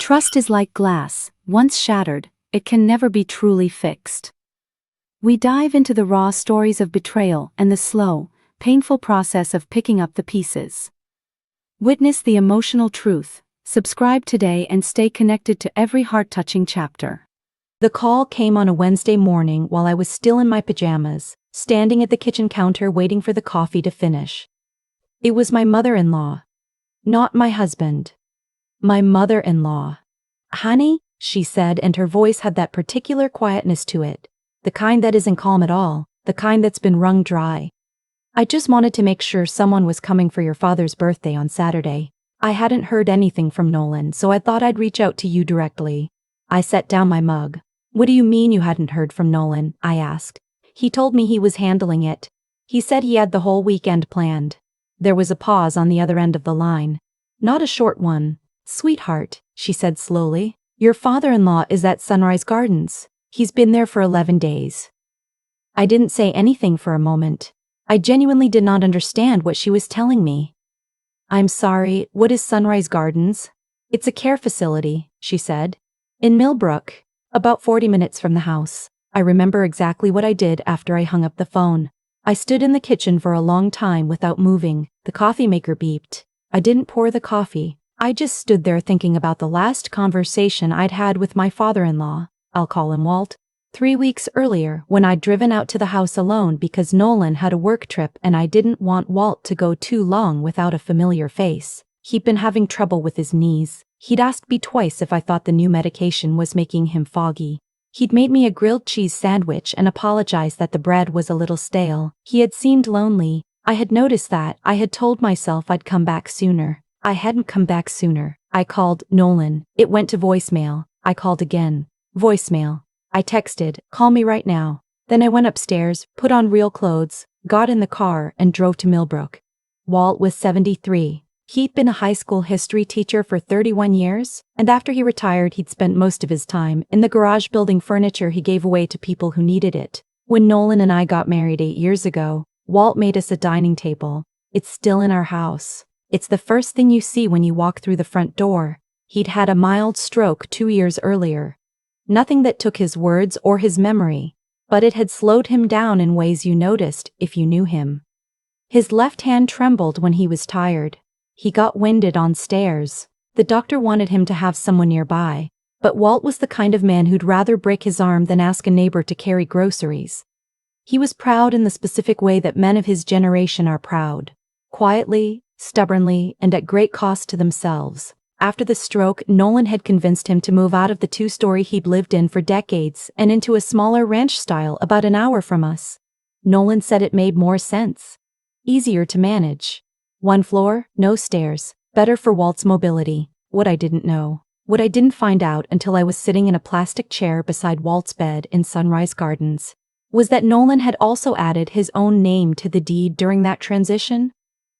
Trust is like glass, once shattered, it can never be truly fixed. We dive into the raw stories of betrayal and the slow, painful process of picking up the pieces. Witness the emotional truth. Subscribe today and stay connected to every heart-touching chapter. The call came on a Wednesday morning while I was still in my pajamas, standing at the kitchen counter waiting for the coffee to finish. It was my mother-in-law. Not my husband. My mother-in-law. "Honey," she said, and her voice had that particular quietness to it. The kind that isn't calm at all, the kind that's been wrung dry. "I just wanted to make sure someone was coming for your father's birthday on Saturday. I hadn't heard anything from Nolan, so I thought I'd reach out to you directly." I set down my mug. "What do you mean you hadn't heard from Nolan?" I asked. "He told me he was handling it. He said he had the whole weekend planned." There was a pause on the other end of the line. Not a short one. "Sweetheart," she said slowly, "your father-in-law is at Sunrise Gardens. He's been there for 11 days. I didn't say anything for a moment. I genuinely did not understand what she was telling me. "I'm sorry, what is Sunrise Gardens?" "It's a care facility," she said. "In Millbrook, about 40 minutes from the house." I remember exactly what I did after I hung up the phone. I stood in the kitchen for a long time without moving. The coffee maker beeped. I didn't pour the coffee. I just stood there thinking about the last conversation I'd had with my father-in-law, I'll call him Walt, 3 weeks earlier when I'd driven out to the house alone because Nolan had a work trip and I didn't want Walt to go too long without a familiar face. He'd been having trouble with his knees. He'd asked me twice if I thought the new medication was making him foggy. He'd made me a grilled cheese sandwich and apologized that the bread was a little stale. He had seemed lonely. I had noticed that. I had told myself I'd come back sooner. I hadn't come back sooner. I called Nolan. It went to voicemail. I called again. Voicemail. I texted, "Call me right now." Then I went upstairs, put on real clothes, got in the car, and drove to Millbrook. Walt was 73. He'd been a high school history teacher for 31 years, and after he retired he'd spent most of his time in the garage building furniture he gave away to people who needed it. When Nolan and I got married 8 years ago, Walt made us a dining table. It's still in our house. It's the first thing you see when you walk through the front door. He'd had a mild stroke 2 years earlier. Nothing that took his words or his memory, but it had slowed him down in ways you noticed if you knew him. His left hand trembled when he was tired. He got winded on stairs. The doctor wanted him to have someone nearby, but Walt was the kind of man who'd rather break his arm than ask a neighbor to carry groceries. He was proud in the specific way that men of his generation are proud. Quietly, stubbornly, and at great cost to themselves. After the stroke, Nolan had convinced him to move out of the 2-story he'd lived in for decades and into a smaller ranch style about an hour from us. Nolan said it made more sense. Easier to manage. 1 floor, no stairs, better for Walt's mobility. What I didn't know. What I didn't find out until I was sitting in a plastic chair beside Walt's bed in Sunrise Gardens, was that Nolan had also added his own name to the deed during that transition.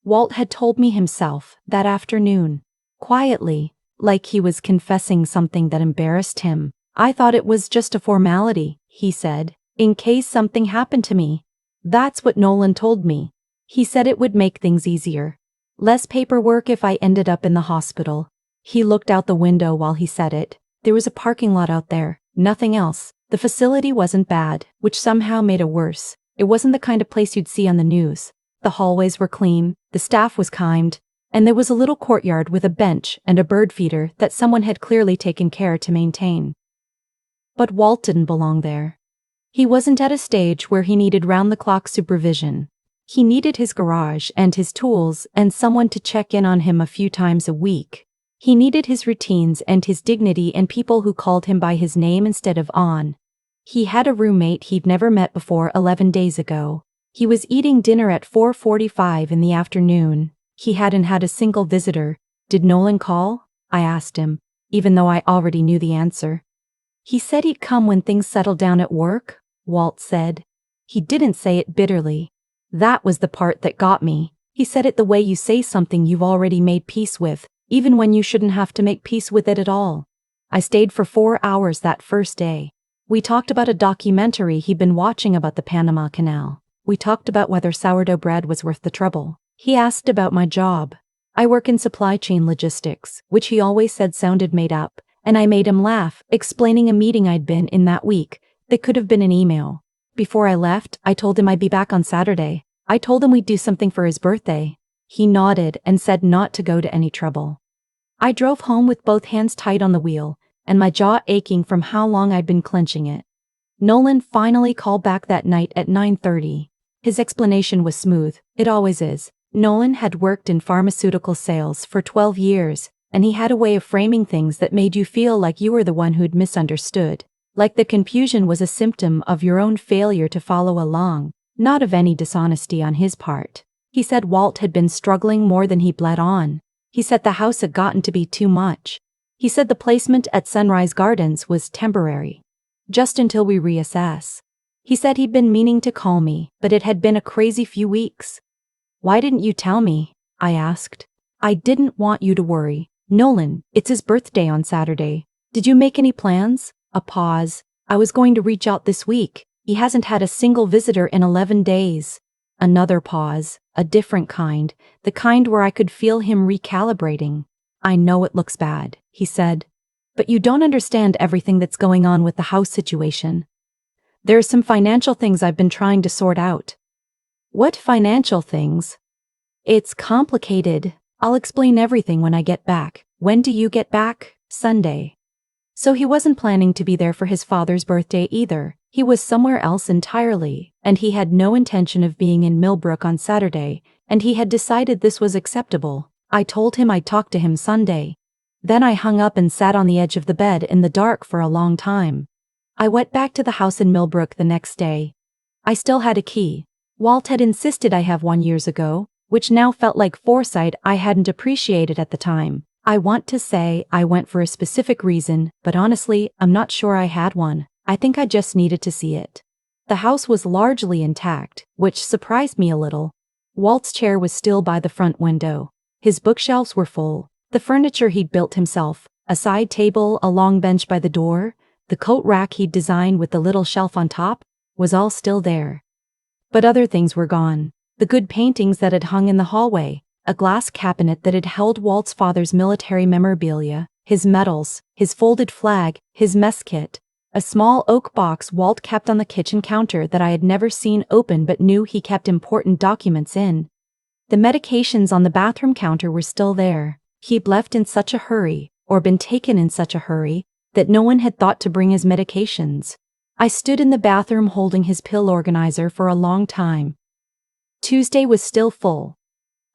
Walt had told me himself that afternoon. Quietly, like he was confessing something that embarrassed him. "I thought it was just a formality," he said, "in case something happened to me." That's what Nolan told me. He said it would make things easier. Less paperwork if I ended up in the hospital. He looked out the window while he said it. There was a parking lot out there, nothing else. The facility wasn't bad, which somehow made it worse. It wasn't the kind of place you'd see on the news. The hallways were clean, the staff was kind, and there was a little courtyard with a bench and a bird feeder that someone had clearly taken care to maintain. But Walt didn't belong there. He wasn't at a stage where he needed round-the-clock supervision. He needed his garage and his tools and someone to check in on him a few times a week. He needed his routines and his dignity and people who called him by his name instead of on. He had a roommate he'd never met before 11 days ago. He was eating dinner at 4:45 in the afternoon. He hadn't had a single visitor. "Did Nolan call?" I asked him, even though I already knew the answer. "He said he'd come when things settled down at work," Walt said. He didn't say it bitterly. That was the part that got me. He said it the way you say something you've already made peace with, even when you shouldn't have to make peace with it at all. I stayed for 4 hours that first day. We talked about a documentary he'd been watching about the Panama Canal. We talked about whether sourdough bread was worth the trouble. He asked about my job. I work in supply chain logistics, which he always said sounded made up, And I made him laugh, explaining a meeting I'd been in that week that could have been an email. Before I left, I told him I'd be back on Saturday. I told him we'd do something for his birthday. He nodded and said not to go to any trouble. I drove home with both hands tight on the wheel, and my jaw aching from how long I'd been clenching it. Nolan finally called back that night at 9:30. His explanation was smooth. It always is. Nolan had worked in pharmaceutical sales for 12 years, and he had a way of framing things that made you feel like you were the one who'd misunderstood. Like the confusion was a symptom of your own failure to follow along, not of any dishonesty on his part. He said Walt had been struggling more than he bled on. He said the house had gotten to be too much. He said the placement at Sunrise Gardens was temporary, just until we reassess. He said he'd been meaning to call me, but it had been a crazy few weeks. "Why didn't you tell me?" I asked. "I didn't want you to worry. Nolan, it's his birthday on Saturday. Did you make any plans?" A pause. "I was going to reach out this week. He hasn't had a single visitor in 11 days. Another pause, a different kind, the kind where I could feel him recalibrating. "I know it looks bad," he said. "But you don't understand everything that's going on with the house situation. There are some financial things I've been trying to sort out." "What financial things?" "It's complicated. I'll explain everything when I get back." "When do you get back?" "Sunday." So he wasn't planning to be there for his father's birthday either. He was somewhere else entirely, and he had no intention of being in Millbrook on Saturday, and he had decided this was acceptable. I told him I'd talk to him Sunday. Then I hung up and sat on the edge of the bed in the dark for a long time. I went back to the house in Millbrook the next day. I still had a key. Walt had insisted I have one years ago, which now felt like foresight I hadn't appreciated at the time. I want to say I went for a specific reason, but honestly, I'm not sure I had one. I think I just needed to see it. The house was largely intact, which surprised me a little. Walt's chair was still by the front window. His bookshelves were full. The furniture he'd built himself, a side table, a long bench by the door, the coat rack he'd designed with the little shelf on top, was all still there. But other things were gone. The good paintings that had hung in the hallway, a glass cabinet that had held Walt's father's military memorabilia, his medals, his folded flag, his mess kit, a small oak box Walt kept on the kitchen counter that I had never seen open but knew he kept important documents in. The medications on the bathroom counter were still there. He'd left in such a hurry, or been taken in such a hurry, that no one had thought to bring his medications. I stood in the bathroom holding his pill organizer for a long time. Tuesday was still full.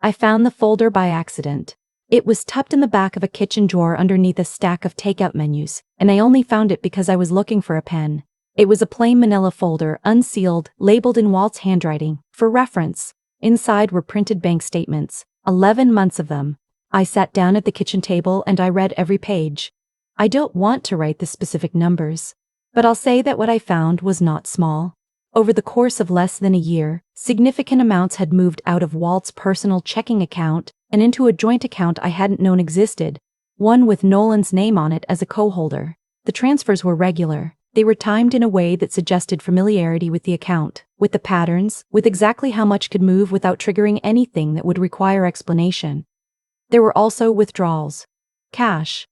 I found the folder by accident. It was tucked in the back of a kitchen drawer underneath a stack of takeout menus, and I only found it because I was looking for a pen. It was a plain manila folder, unsealed, labeled in Walt's handwriting, for reference. Inside were printed bank statements, 11 months of them. I sat down at the kitchen table and I read every page. I don't want to write the specific numbers, but I'll say that what I found was not small. Over the course of less than a year, significant amounts had moved out of Walt's personal checking account and into a joint account I hadn't known existed, one with Nolan's name on it as a co-holder. The transfers were regular. They were timed in a way that suggested familiarity with the account, with the patterns, with exactly how much could move without triggering anything that would require explanation. There were also withdrawals. Cash.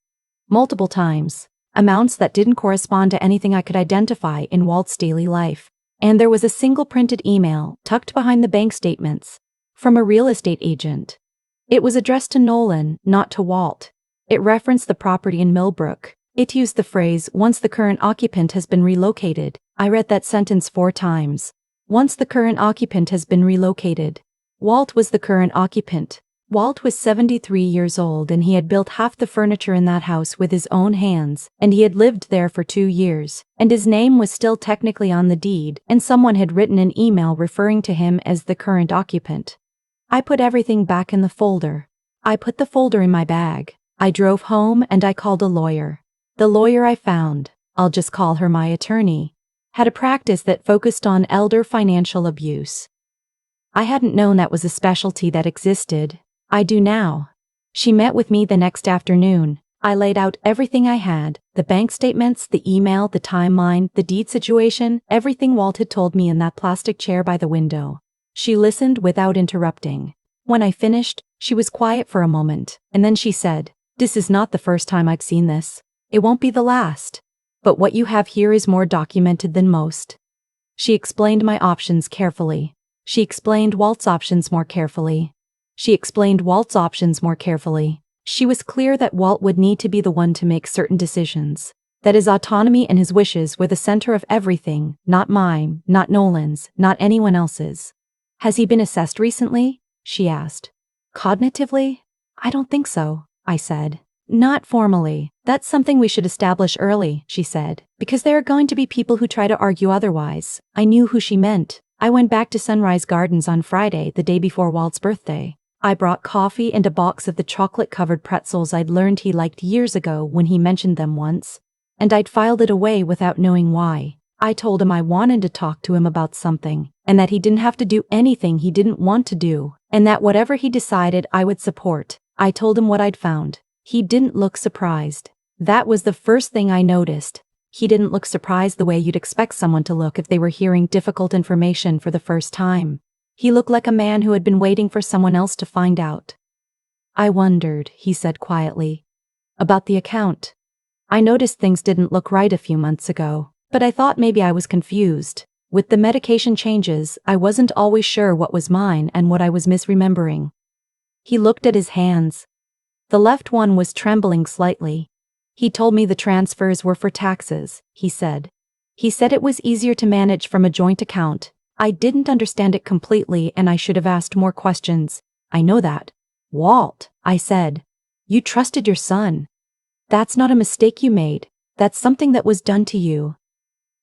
Multiple times. Amounts that didn't correspond to anything I could identify in Walt's daily life. And there was a single printed email, tucked behind the bank statements, from a real estate agent. It was addressed to Nolan, not to Walt. It referenced the property in Millbrook. It used the phrase, "Once the current occupant has been relocated." I read that sentence 4 times. Once the current occupant has been relocated. Walt was the current occupant. Walt was 73 years old and he had built half the furniture in that house with his own hands, and he had lived there for 2 years, and his name was still technically on the deed, and someone had written an email referring to him as the current occupant. I put everything back in the folder. I put the folder in my bag. I drove home and I called a lawyer. The lawyer I found, I'll just call her my attorney, had a practice that focused on elder financial abuse. I hadn't known that was a specialty that existed. I do now. She met with me the next afternoon. I laid out everything I had, the bank statements, the email, the timeline, the deed situation, everything Walt had told me in that plastic chair by the window. She listened without interrupting. When I finished, she was quiet for a moment, and then she said, "This is not the first time I've seen this. It won't be the last. But what you have here is more documented than most. She explained my options carefully. She explained Walt's options more carefully. She explained Walt's options more carefully. She was clear that Walt would need to be the one to make certain decisions. That his autonomy and his wishes were the center of everything, not mine, not Nolan's, not anyone else's. Has he been assessed recently? She asked. Cognitively? I don't think so, I said. Not formally. That's something we should establish early, she said, because there are going to be people who try to argue otherwise. I knew who she meant. I went back to Sunrise Gardens on Friday, the day before Walt's birthday. I brought coffee and a box of the chocolate-covered pretzels I'd learned he liked years ago when he mentioned them once, and I'd filed it away without knowing why. I told him I wanted to talk to him about something, and that he didn't have to do anything he didn't want to do, and that whatever he decided I would support. I told him what I'd found. He didn't look surprised. That was the first thing I noticed. He didn't look surprised the way you'd expect someone to look if they were hearing difficult information for the first time. He looked like a man who had been waiting for someone else to find out. I wondered, he said quietly, about the account. I noticed things didn't look right a few months ago, but I thought maybe I was confused. With the medication changes, I wasn't always sure what was mine and what I was misremembering. He looked at his hands. The left one was trembling slightly. He told me the transfers were for taxes, he said. He said it was easier to manage from a joint account. I didn't understand it completely and I should have asked more questions. I know that. Walt, I said. You trusted your son. That's not a mistake you made. That's something that was done to you.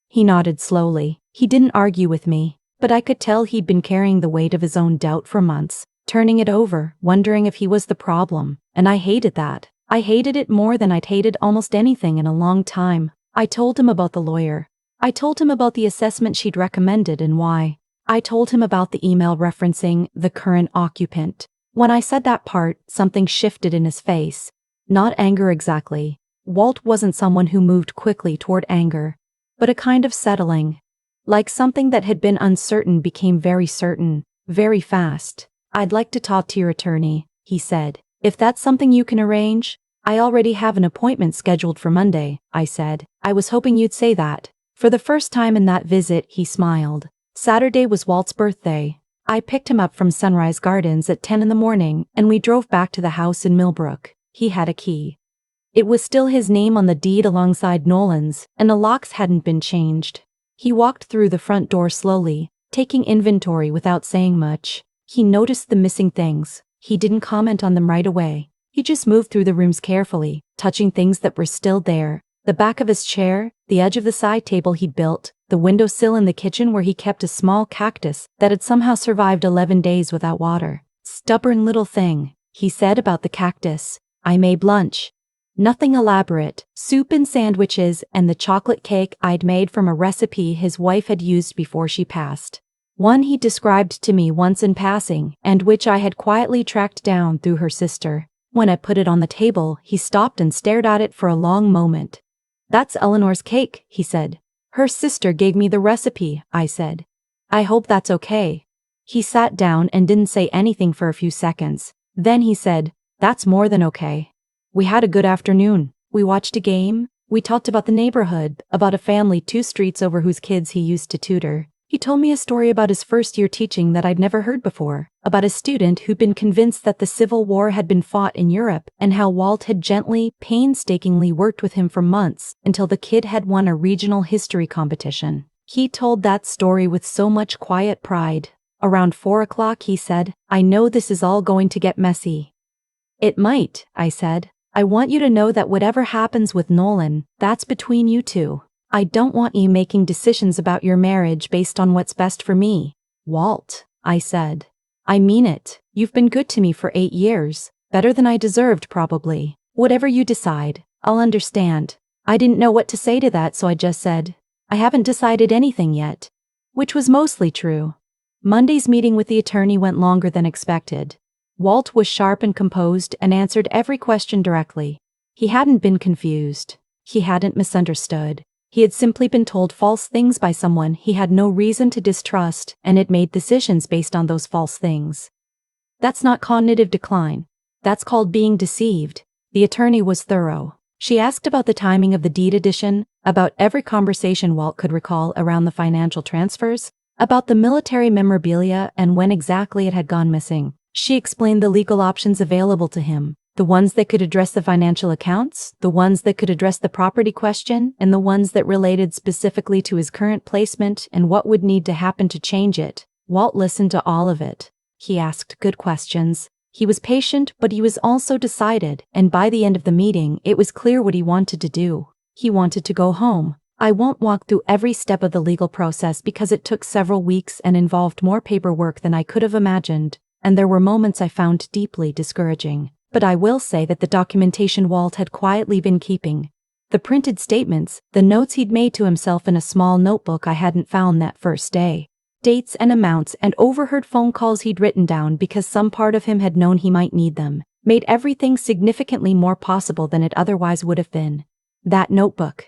He nodded slowly. He didn't argue with me, but I could tell he'd been carrying the weight of his own doubt for months, turning it over, wondering if he was the problem, and I hated that. I hated it more than I'd hated almost anything in a long time. I told him about the lawyer. I told him about the assessment she'd recommended and why. I told him about the email referencing the current occupant. When I said that part, something shifted in his face. Not anger exactly. Walt wasn't someone who moved quickly toward anger, but a kind of settling. Like something that had been uncertain became very certain, very fast. I'd like to talk to your attorney, he said. If that's something you can arrange. I already have an appointment scheduled for Monday, I said. I was hoping you'd say that. For the first time in that visit, he smiled. Saturday was Walt's birthday. I picked him up from Sunrise Gardens at 10 in the morning and we drove back to the house in Millbrook. He had a key. It was still his name on the deed alongside Nolan's, and the locks hadn't been changed. He walked through the front door slowly, taking inventory without saying much. He noticed the missing things. He didn't comment on them right away. He just moved through the rooms carefully, touching things that were still there. The back of his chair, the edge of the side table he'd built, the windowsill in the kitchen where he kept a small cactus that had somehow survived 11 days without water. Stubborn little thing, he said about the cactus. I made lunch. Nothing elaborate, soup and sandwiches and the chocolate cake I'd made from a recipe his wife had used before she passed. One he described to me once in passing and which I had quietly tracked down through her sister. When I put it on the table, he stopped and stared at it for a long moment. That's Eleanor's cake, he said. Her sister gave me the recipe, I said. I hope that's okay. He sat down and didn't say anything for a few seconds. Then he said, that's more than okay. We had a good afternoon. We watched a game. We talked about the neighborhood, about a family 2 streets over whose kids he used to tutor. He told me a story about his first year teaching that I'd never heard before, about a student who'd been convinced that the Civil War had been fought in Europe and how Walt had gently, painstakingly worked with him for months until the kid had won a regional history competition. He told that story with so much quiet pride. Around 4 o'clock he said, I know this is all going to get messy. It might, I said. I want you to know that whatever happens with Nolan, that's between you two. I don't want you making decisions about your marriage based on what's best for me. Walt, I said. I mean it. You've been good to me for 8 years. Better than I deserved, probably. Whatever you decide, I'll understand. I didn't know what to say to that, so I just said, I haven't decided anything yet. Which was mostly true. Monday's meeting with the attorney went longer than expected. Walt was sharp and composed and answered every question directly. He hadn't been confused. He hadn't misunderstood. He had simply been told false things by someone he had no reason to distrust and had made decisions based on those false things. That's not cognitive decline. That's called being deceived. The attorney was thorough. She asked about the timing of the deed addition, about every conversation Walt could recall around the financial transfers, about the military memorabilia and when exactly it had gone missing. She explained the legal options available to him, the ones that could address the financial accounts, the ones that could address the property question, and the ones that related specifically to his current placement and what would need to happen to change it. Walt listened to all of it. He asked good questions. He was patient, but he was also decided, and by the end of the meeting, it was clear what he wanted to do. He wanted to go home. I won't walk through every step of the legal process because it took several weeks and involved more paperwork than I could have imagined, and there were moments I found deeply discouraging. But I will say that the documentation Walt had quietly been keeping, the printed statements, the notes he'd made to himself in a small notebook I hadn't found that first day, dates and amounts and overheard phone calls he'd written down because some part of him had known he might need them, made everything significantly more possible than it otherwise would have been. That notebook.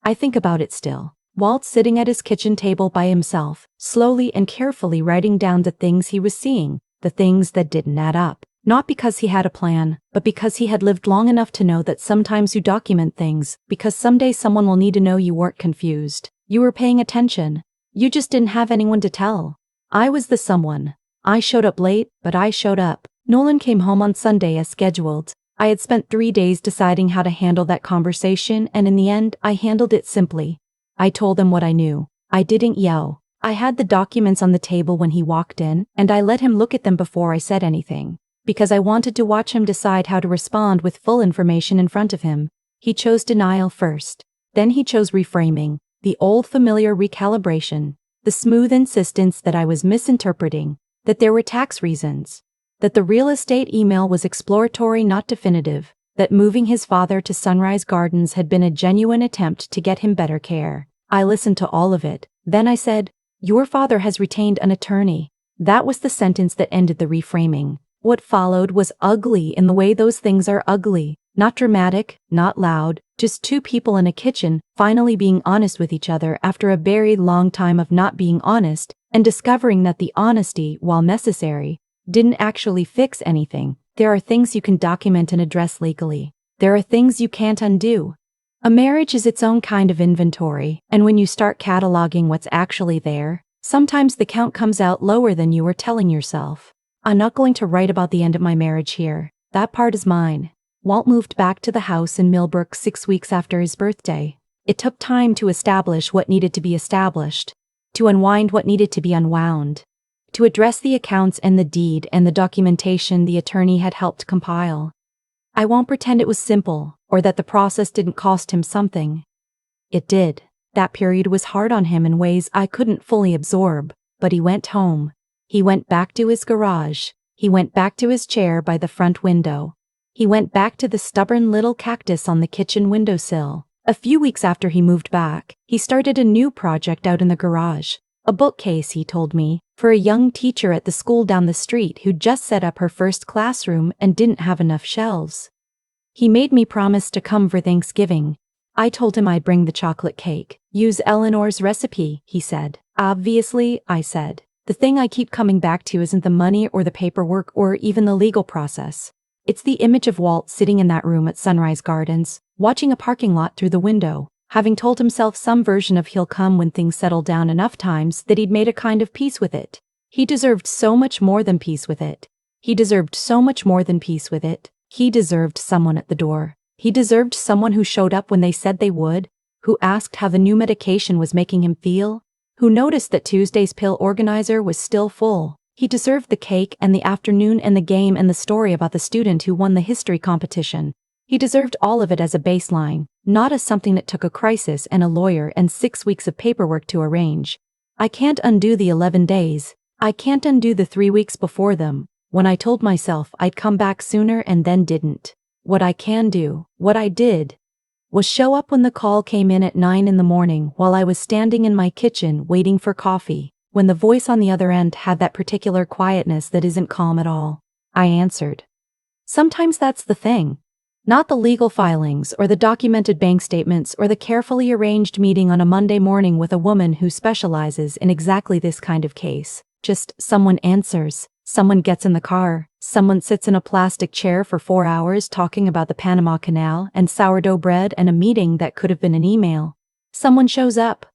I think about it still. Walt sitting at his kitchen table by himself, slowly and carefully writing down the things he was seeing, the things that didn't add up. Not because he had a plan, but because he had lived long enough to know that sometimes you document things, because someday someone will need to know you weren't confused. You were paying attention. You just didn't have anyone to tell. I was the someone. I showed up late, but I showed up. Nolan came home on Sunday as scheduled. I had spent 3 days deciding how to handle that conversation, and in the end, I handled it simply. I told him what I knew. I didn't yell. I had the documents on the table when he walked in, and I let him look at them before I said anything. Because I wanted to watch him decide how to respond with full information in front of him. He chose denial first. Then he chose reframing, the old familiar recalibration, the smooth insistence that I was misinterpreting, that there were tax reasons, that the real estate email was exploratory not definitive, that moving his father to Sunrise Gardens had been a genuine attempt to get him better care. I listened to all of it. Then I said, "Your father has retained an attorney." That was the sentence that ended the reframing. What followed was ugly in the way those things are ugly. Not dramatic, not loud, just two people in a kitchen finally being honest with each other after a very long time of not being honest and discovering that the honesty, while necessary, didn't actually fix anything. There are things you can document and address legally. There are things you can't undo. A marriage is its own kind of inventory, and when you start cataloging what's actually there, sometimes the count comes out lower than you were telling yourself. I'm not going to write about the end of my marriage here. That part is mine. Walt moved back to the house in Millbrook 6 weeks after his birthday. It took time to establish what needed to be established, to unwind what needed to be unwound, to address the accounts and the deed and the documentation the attorney had helped compile. I won't pretend it was simple, or that the process didn't cost him something. It did. That period was hard on him in ways I couldn't fully absorb, but he went home. He went back to his garage. He went back to his chair by the front window. He went back to the stubborn little cactus on the kitchen windowsill. A few weeks after he moved back, he started a new project out in the garage. A bookcase, he told me, for a young teacher at the school down the street who'd just set up her first classroom and didn't have enough shelves. He made me promise to come for Thanksgiving. I told him I'd bring the chocolate cake. Use Eleanor's recipe, he said. Obviously, I said. The thing I keep coming back to isn't the money or the paperwork or even the legal process. It's the image of Walt sitting in that room at Sunrise Gardens, watching a parking lot through the window, having told himself some version of he'll come when things settle down enough times that he'd made a kind of peace with it. He deserved so much more than peace with it. He deserved so much more than peace with it. He deserved someone at the door. He deserved someone who showed up when they said they would, who asked how the new medication was making him feel, who noticed that Tuesday's pill organizer was still full. He deserved the cake and the afternoon and the game and the story about the student who won the history competition. He deserved all of it as a baseline, not as something that took a crisis and a lawyer and 6 weeks of paperwork to arrange. I can't undo the 11 days. I can't undo the 3 weeks before them, when I told myself I'd come back sooner and then didn't. What I can do, what I did, was show up when the call came in at 9 in the morning while I was standing in my kitchen waiting for coffee, when the voice on the other end had that particular quietness that isn't calm at all. I answered. Sometimes that's the thing. Not the legal filings or the documented bank statements or the carefully arranged meeting on a Monday morning with a woman who specializes in exactly this kind of case. Just someone answers. Someone gets in the car, someone sits in a plastic chair for 4 hours talking about the Panama Canal and sourdough bread and a meeting that could have been an email. Someone shows up.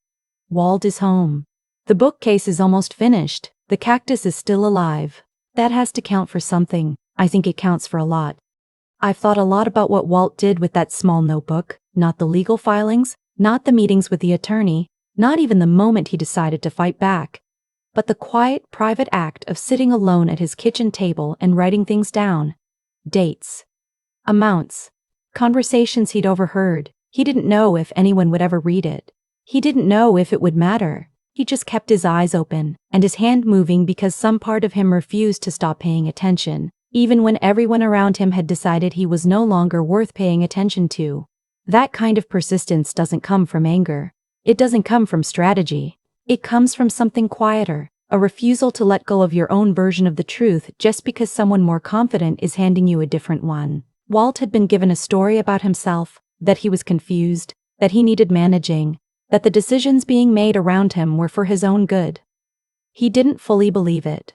Walt is home. The bookcase is almost finished. The cactus is still alive. That has to count for something. I think it counts for a lot. I've thought a lot about what Walt did with that small notebook, not the legal filings, not the meetings with the attorney, not even the moment he decided to fight back, but the quiet, private act of sitting alone at his kitchen table and writing things down. Dates. Amounts. Conversations he'd overheard. He didn't know if anyone would ever read it. He didn't know if it would matter. He just kept his eyes open and his hand moving because some part of him refused to stop paying attention, even when everyone around him had decided he was no longer worth paying attention to. That kind of persistence doesn't come from anger. It doesn't come from strategy. It comes from something quieter, a refusal to let go of your own version of the truth just because someone more confident is handing you a different one. Walt had been given a story about himself, that he was confused, that he needed managing, that the decisions being made around him were for his own good. He didn't fully believe it.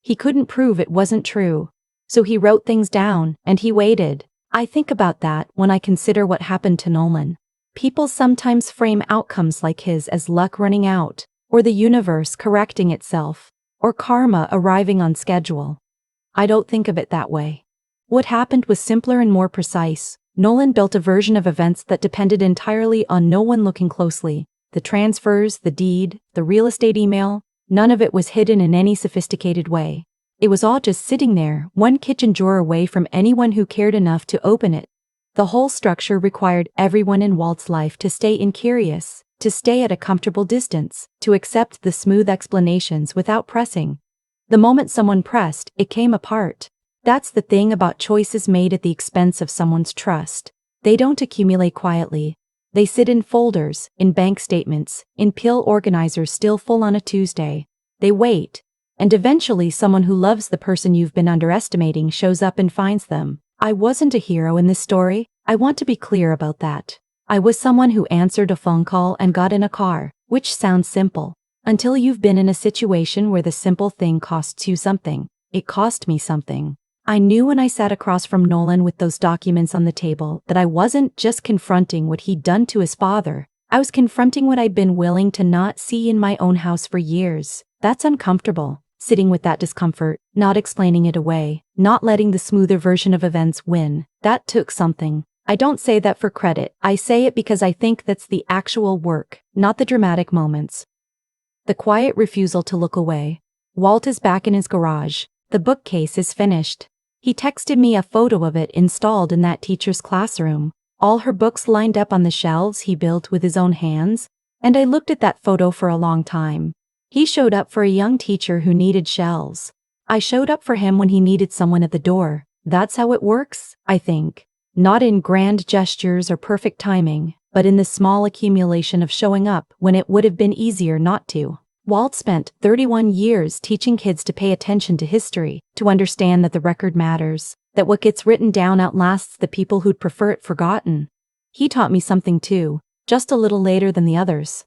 He couldn't prove it wasn't true, so he wrote things down and he waited. I think about that when I consider what happened to Nolan. People sometimes frame outcomes like his as luck running out, or the universe correcting itself, or karma arriving on schedule. I don't think of it that way. What happened was simpler and more precise. Nolan built a version of events that depended entirely on no one looking closely. The transfers, the deed, the real estate email, none of it was hidden in any sophisticated way. It was all just sitting there, one kitchen drawer away from anyone who cared enough to open it. The whole structure required everyone in Walt's life to stay incurious, to stay at a comfortable distance, to accept the smooth explanations without pressing. The moment someone pressed, it came apart. That's the thing about choices made at the expense of someone's trust. They don't accumulate quietly. They sit in folders, in bank statements, in pill organizers still full on a Tuesday. They wait, and eventually someone who loves the person you've been underestimating shows up and finds them. I wasn't a hero in this story. I want to be clear about that. I was someone who answered a phone call and got in a car, which sounds simple. Until you've been in a situation where the simple thing costs you something. It cost me something. I knew when I sat across from Nolan with those documents on the table that I wasn't just confronting what he'd done to his father. I was confronting what I'd been willing to not see in my own house for years. That's uncomfortable. Sitting with that discomfort, not explaining it away, not letting the smoother version of events win. That took something. I don't say that for credit. I say it because I think that's the actual work, not the dramatic moments. The quiet refusal to look away. Walt is back in his garage. The bookcase is finished. He texted me a photo of it installed in that teacher's classroom. All her books lined up on the shelves he built with his own hands, and I looked at that photo for a long time. He showed up for a young teacher who needed shelves. I showed up for him when he needed someone at the door. That's how it works, I think. Not in grand gestures or perfect timing, but in the small accumulation of showing up when it would have been easier not to. Walt spent 31 years teaching kids to pay attention to history, to understand that the record matters, that what gets written down outlasts the people who'd prefer it forgotten. He taught me something too, just a little later than the others.